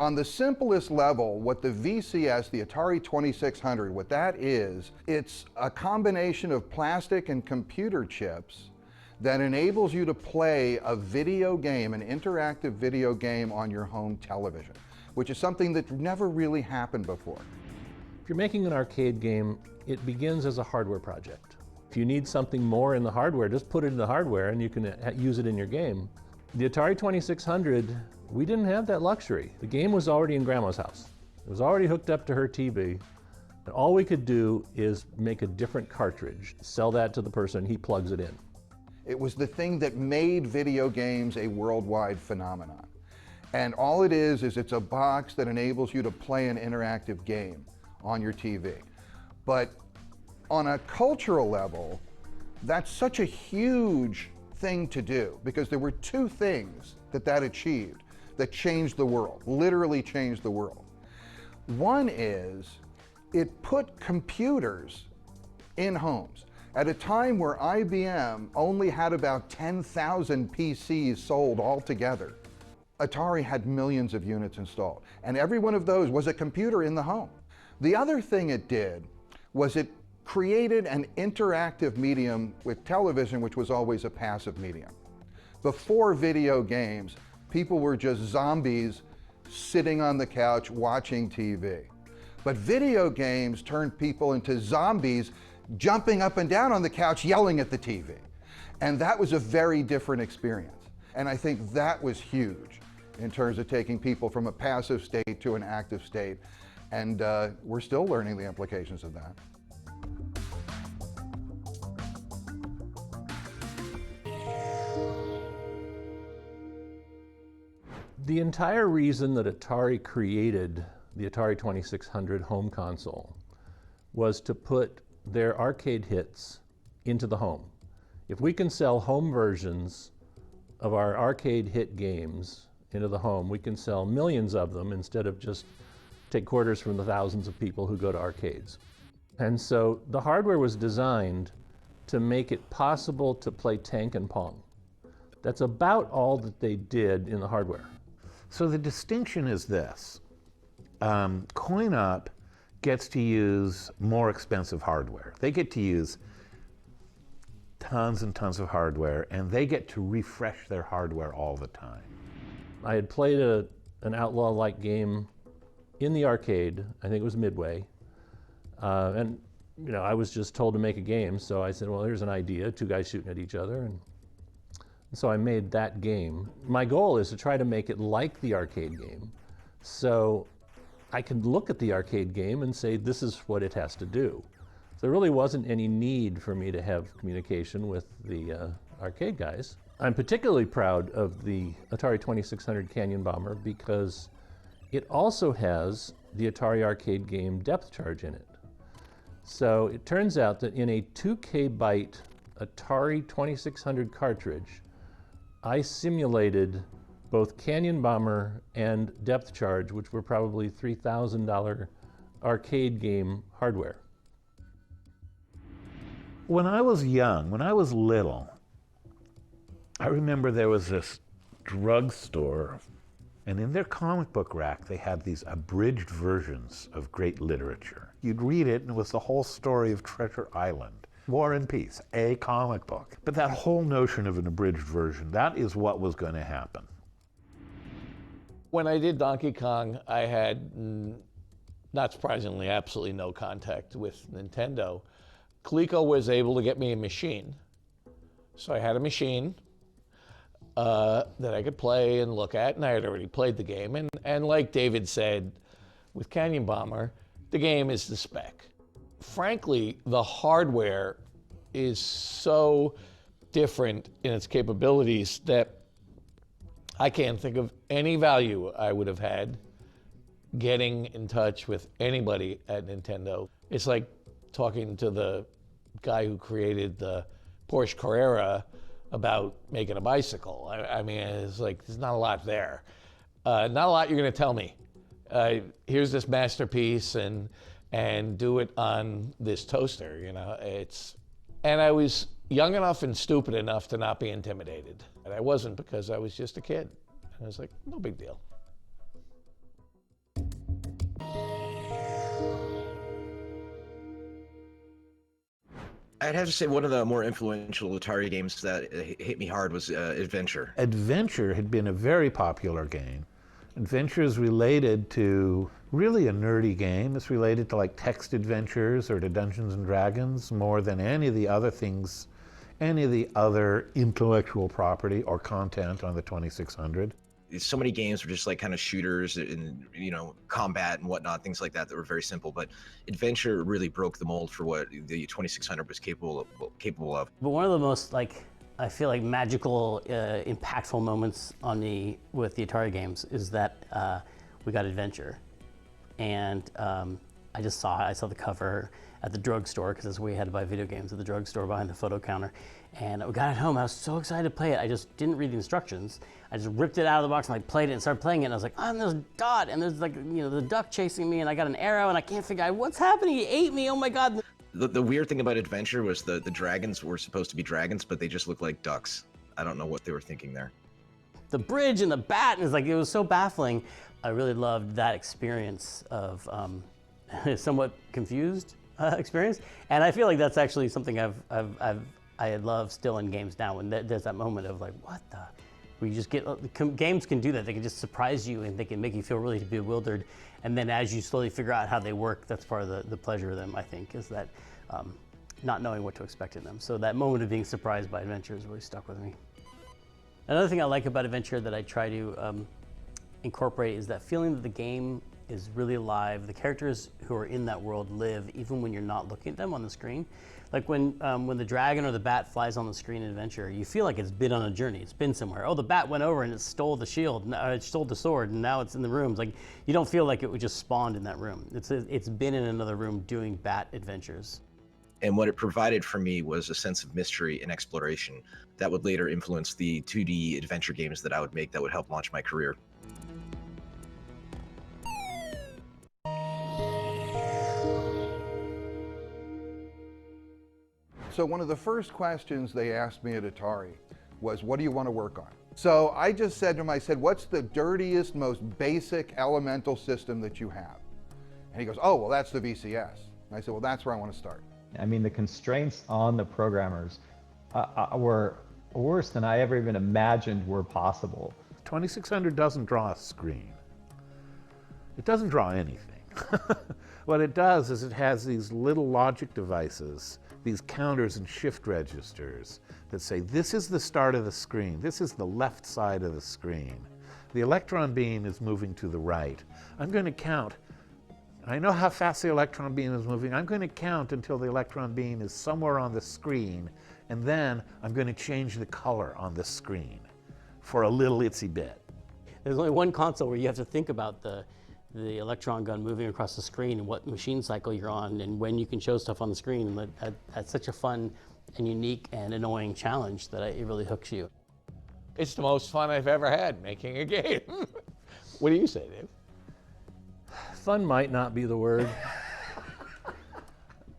On the simplest level, what the VCS, the Atari 2600, what that is, it's a combination of plastic and computer chips that enables you to play a video game, an interactive video game on your home television, which is something that never really happened before. If you're making an arcade game, it begins as a hardware project. If you need something more in the hardware, just put it in the hardware and you can use it in your game. The Atari 2600, we didn't have that luxury. The game was already in Grandma's house. It was already hooked up to her TV. And all we could do is make a different cartridge, sell that to the person, he plugs it in. It was the thing that made video games a worldwide phenomenon. And all it is it's a box that enables you to play an interactive game on your TV. But on a cultural level, that's such a huge thing to do, because there were two things that achieved that changed the world, literally changed the world. One is it put computers in homes. At a time where IBM only had about 10,000 PCs sold altogether, Atari had millions of units installed, and every one of those was a computer in the home. The other thing it did was it created an interactive medium with television, which was always a passive medium. Before video games, people were just zombies sitting on the couch watching TV. But video games turned people into zombies jumping up and down on the couch yelling at the TV. And that was a very different experience. And I think that was huge in terms of taking people from a passive state to an active state. And we're still learning the implications of that. The entire reason that Atari created the Atari 2600 home console was to put their arcade hits into the home. If we can sell home versions of our arcade hit games into the home, we can sell millions of them instead of just take quarters from the thousands of people who go to arcades. And so the hardware was designed to make it possible to play Tank and Pong. That's about all that they did in the hardware. So the distinction is this. Coin-Up gets to use more expensive hardware. They get to use tons and tons of hardware, and they get to refresh their hardware all the time. I had played an Outlaw-like game in the arcade, I think it was Midway, and I was just told to make a game, so I said, well, here's an idea, two guys shooting at each other, and so I made that game. My goal is to try to make it like the arcade game, so I could look at the arcade game and say, this is what it has to do. So there really wasn't any need for me to have communication with the arcade guys. I'm particularly proud of the Atari 2600 Canyon Bomber because it also has the Atari arcade game Depth Charge in it. So it turns out that in a 2K byte Atari 2600 cartridge, I simulated both Canyon Bomber and Depth Charge, which were probably $3,000 arcade game hardware. When I was young, when I was little, I remember there was this drugstore, and in their comic book rack, they had these abridged versions of great literature. You'd read it, and it was the whole story of Treasure Island. War and Peace, a comic book. But that whole notion of an abridged version, that is what was going to happen. When I did Donkey Kong, I had, not surprisingly, absolutely no contact with Nintendo. Coleco was able to get me a machine. So I had a machine that I could play and look at, and I had already played the game. And like David said, with Canyon Bomber, the game is the spec. Frankly, the hardware is so different in its capabilities that I can't think of any value I would have had getting in touch with anybody at Nintendo. It's like talking to the guy who created the Porsche Carrera about making a bicycle. I mean, it's like, there's not a lot there. Not a lot you're gonna tell me. Here's this masterpiece and do it on this toaster, and I was young enough and stupid enough to not be intimidated. And I wasn't, because I was just a kid. And I was like, no big deal. I'd have to say one of the more influential Atari games that hit me hard was Adventure. Adventure had been a very popular game. Adventure is related to really a nerdy game. It's related to like text adventures or to Dungeons and Dragons more than any of the other things, any of the other intellectual property or content on the 2600. So many games were just like kind of shooters and, you know, combat and whatnot, things like that were very simple. But Adventure really broke the mold for what the 2600 was capable of. But one of the most, like, I feel like magical, impactful moments on me with the Atari games is that we got Adventure. And I saw the cover at the drugstore, because that's where we had to buy video games, at the drugstore behind the photo counter. And we got it home. I was so excited to play it. I just didn't read the instructions. I just ripped it out of the box and like played it and started playing it. And I was like, oh, and there's Dot, and there's like, you know, the duck chasing me, and I got an arrow, and I can't figure out what's happening. He ate me. Oh my God. The weird thing about Adventure was the dragons were supposed to be dragons, but they just looked like ducks. I don't know what they were thinking there. The bridge and the bat, and it was so baffling. I really loved that experience of somewhat confused experience, and I feel like that's actually something I love still in games now. When there's that moment of like, what the, where you just get, games can do that. They can just surprise you, and they can make you feel really bewildered. And then as you slowly figure out how they work, that's part of the pleasure of them, I think, is that not knowing what to expect in them. So that moment of being surprised by Adventure has really stuck with me. Another thing I like about Adventure that I try to incorporate is that feeling that the game is really alive. The characters who are in that world live even when you're not looking at them on the screen. Like when the dragon or the bat flies on the screen in Adventure, you feel like it's been on a journey. It's been somewhere. Oh, the bat went over and it stole the shield. It stole the sword, and now it's in the room. Like, you don't feel like it was just spawned in that room. It's been in another room doing bat adventures. And what it provided for me was a sense of mystery and exploration that would later influence the 2D adventure games that I would make that would help launch my career. So one of the first questions they asked me at Atari was, what do you want to work on? So I just said to him, I said, what's the dirtiest, most basic elemental system that you have? And he goes, oh, well, that's the VCS. And I said, well, that's where I want to start. I mean, the constraints on the programmers were worse than I ever even imagined were possible. 2600 doesn't draw a screen. It doesn't draw anything. What it does is it has these little logic devices, these counters and shift registers that say, this is the start of the screen, this is the left side of the screen. The electron beam is moving to the right. I'm going to count. I know how fast the electron beam is moving. I'm going to count until the electron beam is somewhere on the screen, and then I'm going to change the color on the screen for a little itsy bit. There's only one console where you have to think about the electron gun moving across the screen and what machine cycle you're on and when you can show stuff on the screen. And that's such a fun and unique and annoying challenge that it really hooks you. It's the most fun I've ever had making a game. What do you say, Dave? Fun might not be the word.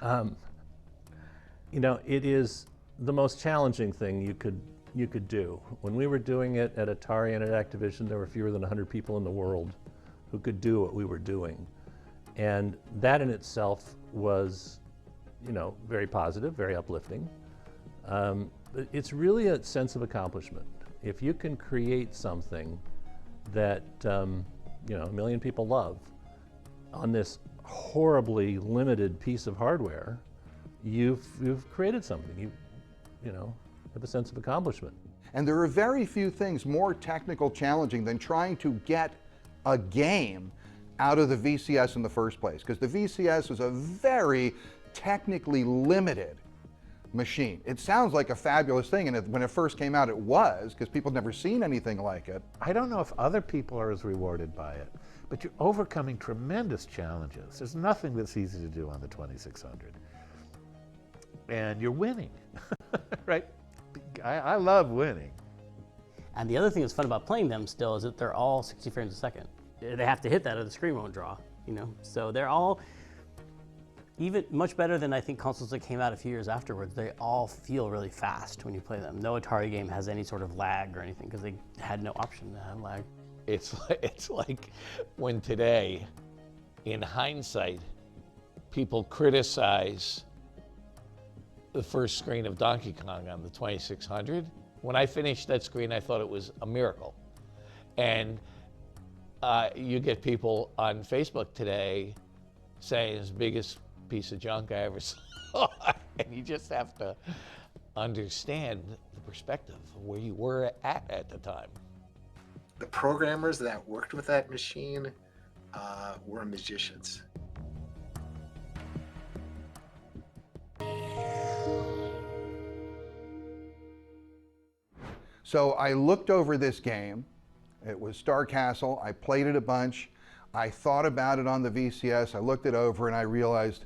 You know, it is the most challenging thing you could do. When we were doing it at Atari and at Activision, there were fewer than 100 people in the world who could do what we were doing. And that in itself was, you know, very positive, very uplifting. But it's really a sense of accomplishment. If you can create something that, you know, 1 million people love on this horribly limited piece of hardware, you've created something. You know, have a sense of accomplishment. And there are very few things more technical challenging than trying to get a game out of the VCS in the first place, because the VCS is a very technically limited machine. It sounds like a fabulous thing, and when it first came out, it was, because people had never seen anything like it. I don't know if other people are as rewarded by it, but you're overcoming tremendous challenges. There's nothing that's easy to do on the 2600. And you're winning, right? I love winning. And the other thing that's fun about playing them still is that they're all 60 frames a second. They have to hit that or the screen won't draw, you know? So they're all even much better than I think consoles that came out a few years afterwards. They all feel really fast when you play them. No Atari game has any sort of lag or anything because they had no option to have lag. It's like when today, in hindsight, people criticize the first screen of Donkey Kong on the 2600. When I finished that screen, I thought it was a miracle. And you get people on Facebook today saying it's the biggest piece of junk I ever saw. And you just have to understand the perspective of where you were at the time. The programmers that worked with that machine were magicians. So I looked over this game. It was Star Castle. I played it a bunch. I thought about it on the VCS. I looked it over and I realized,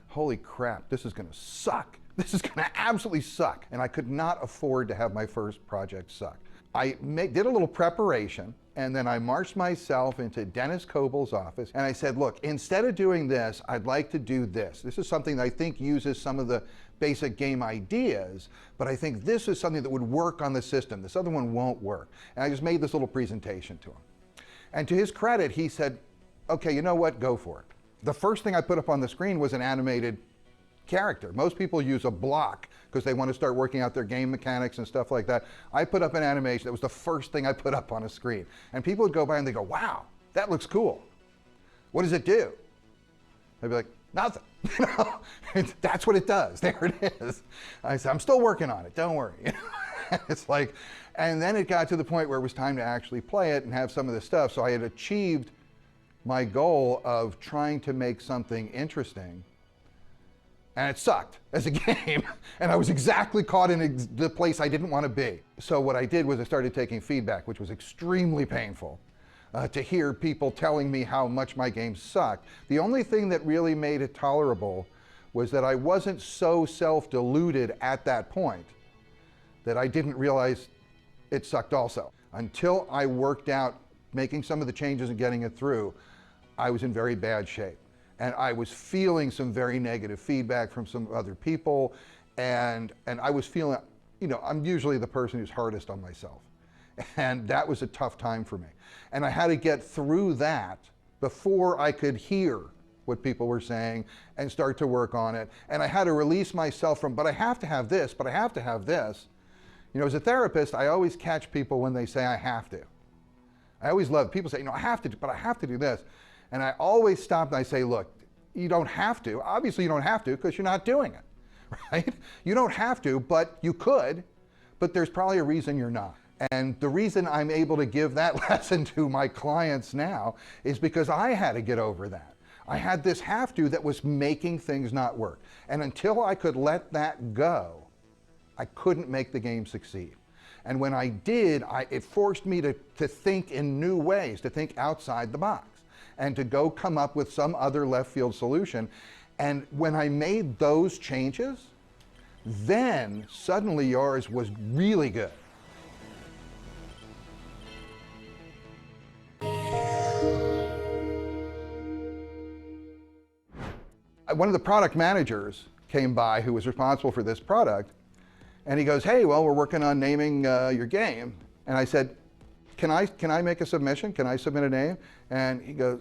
holy crap, this is going to suck. This is going to absolutely suck. And I could not afford to have my first project suck. I did a little preparation, and then I marched myself into Dennis Cobal's office, and I said, look, instead of doing this, I'd like to do this. This is something that I think uses some of the basic game ideas, but I think this is something that would work on the system. This other one won't work. And I just made this little presentation to him. And to his credit, he said, okay, you know what, go for it. The first thing I put up on the screen was an animated character. Most people use a block because they want to start working out their game mechanics and stuff like that. I put up an animation. That was the first thing I put up on a screen. And people would go by and they go, wow, that looks cool. What does it do? I'd be like, nothing. You know, that's what it does. There it is. I said, I'm still working on it. Don't worry. It's like, and then it got to the point where it was time to actually play it and have some of the stuff. So I had achieved my goal of trying to make something interesting. And it sucked as a game, and I was exactly caught in the place I didn't want to be. So what I did was I started taking feedback, which was extremely painful to hear people telling me how much my game sucked. The only thing that really made it tolerable was that I wasn't so self-deluded at that point that I didn't realize it sucked also. Until I worked out making some of the changes and getting it through, I was in very bad shape. And I was feeling some very negative feedback from some other people. And I was feeling, you know, I'm usually the person who's hardest on myself. And that was a tough time for me. And I had to get through that before I could hear what people were saying and start to work on it. And I had to release myself from, but I have to have this, but I have to have this. You know, as a therapist, I always catch people when they say I have to. I always love, people say, you know, I have to, but I have to do this. And I always stop and I say, look, you don't have to. Obviously you don't have to because you're not doing it, right? You don't have to, but you could, but there's probably a reason you're not. And the reason I'm able to give that lesson to my clients now is because I had to get over that. I had this have to that was making things not work. And until I could let that go, I couldn't make the game succeed. And when I did, it forced me to think in new ways, to think outside the box, and to go come up with some other left field solution. And when I made those changes, then suddenly yours was really good. One of the product managers came by who was responsible for this product, and he goes, hey, well, we're working on naming your game. And I said, can I make a submission? Can I submit a name? And he goes,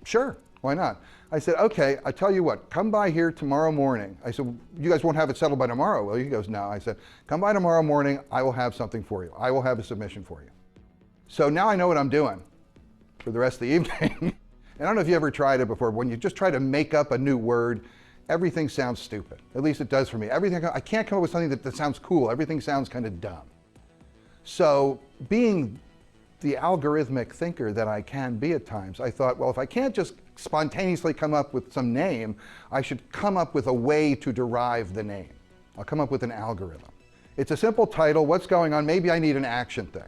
sure, why not? I said, okay, I tell you what, come by here tomorrow morning. I said, you guys won't have it settled by tomorrow, will you? He goes, no. I said, come by tomorrow morning, I will have something for you. I will have a submission for you. So now I know what I'm doing for the rest of the evening. And I don't know if you ever tried it before, but when you just try to make up a new word, everything sounds stupid. At least it does for me. I can't come up with something that sounds cool. Everything sounds kind of dumb. So being the algorithmic thinker that I can be at times, I thought, well, if I can't just spontaneously come up with some name, I should come up with a way to derive the name. I'll come up with an algorithm. It's a simple title, what's going on? Maybe I need an action thing.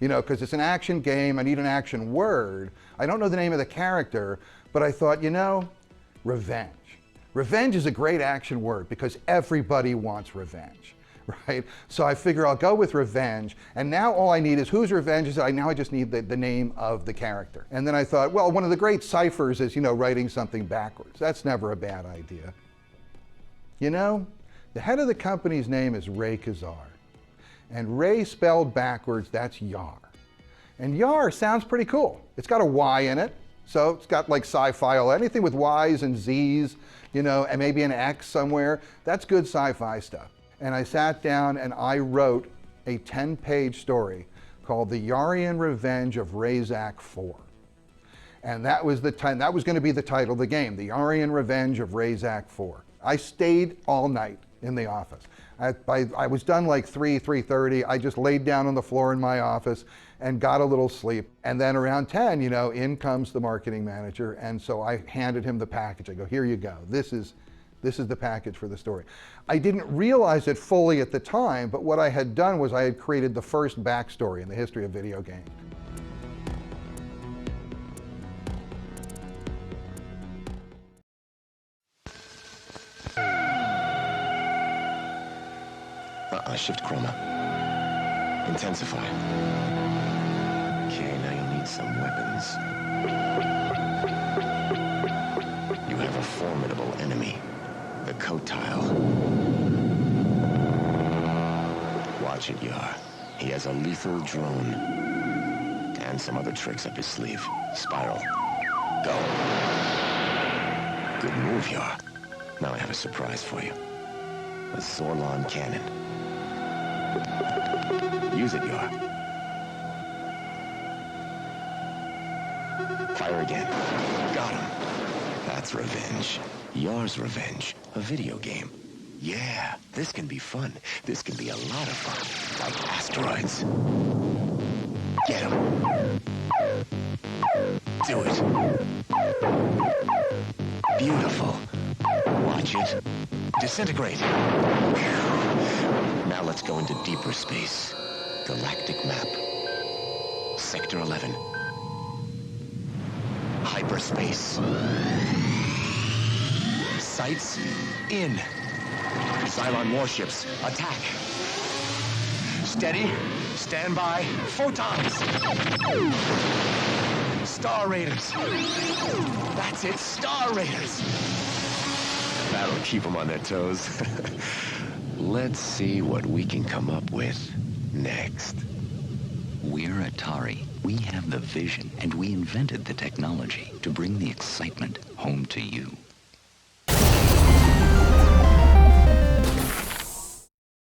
You know, because it's an action game, I need an action word. I don't know the name of the character, but I thought, you know, revenge. Revenge is a great action word because everybody wants revenge, right? So I figure I'll go with revenge, and now all I need is whose revenge is it? Now I just need the name of the character. And then I thought, well, one of the great ciphers is, you know, writing something backwards. That's never a bad idea. You know, the head of the company's name is Ray Kazar. And Ray spelled backwards, that's Yar. And Yar sounds pretty cool. It's got a Y in it, So it's got like sci-fi, anything with Y's and Z's, you know, and maybe an X somewhere. That's good sci-fi stuff. And I sat down and I wrote a 10-page story called The Yarian Revenge of Razak IV. And that was that was going to be the title of the game, The Yarian Revenge of Razak IV. I stayed all night in the office. I was done like 3:30. I just laid down on the floor in my office and got a little sleep. And then around 10, you know, in comes the marketing manager. And so I handed him the package. I go, here you go. This is the package for the story. I didn't realize it fully at the time, but what I had done was I had created the first backstory in the history of video games. Shift chroma. Intensify. Okay, now you'll need some weapons. You have a formidable enemy, the coat tile. Watch it, Yar. He has a lethal drone. And some other tricks up his sleeve. Spiral. Go. Good move, Yar. Now I have a surprise for you. A Zorlon cannon. Use it, Yar. Fire again. Got him. That's revenge. Yar's Revenge. A video game. Yeah, this can be fun. This can be a lot of fun. Like asteroids. Get him. Do it. Beautiful. Watch it. Disintegrate. Now let's go into deeper space. Galactic map. Sector 11. Hyperspace. Sights in. Cylon warships. Attack. Steady. Stand by. Photons. Star Raiders. That's it. Star Raiders. That'll keep them on their toes. Let's see what we can come up with next. We're ATARI. We have the vision, and we invented the technology to bring the excitement home to you.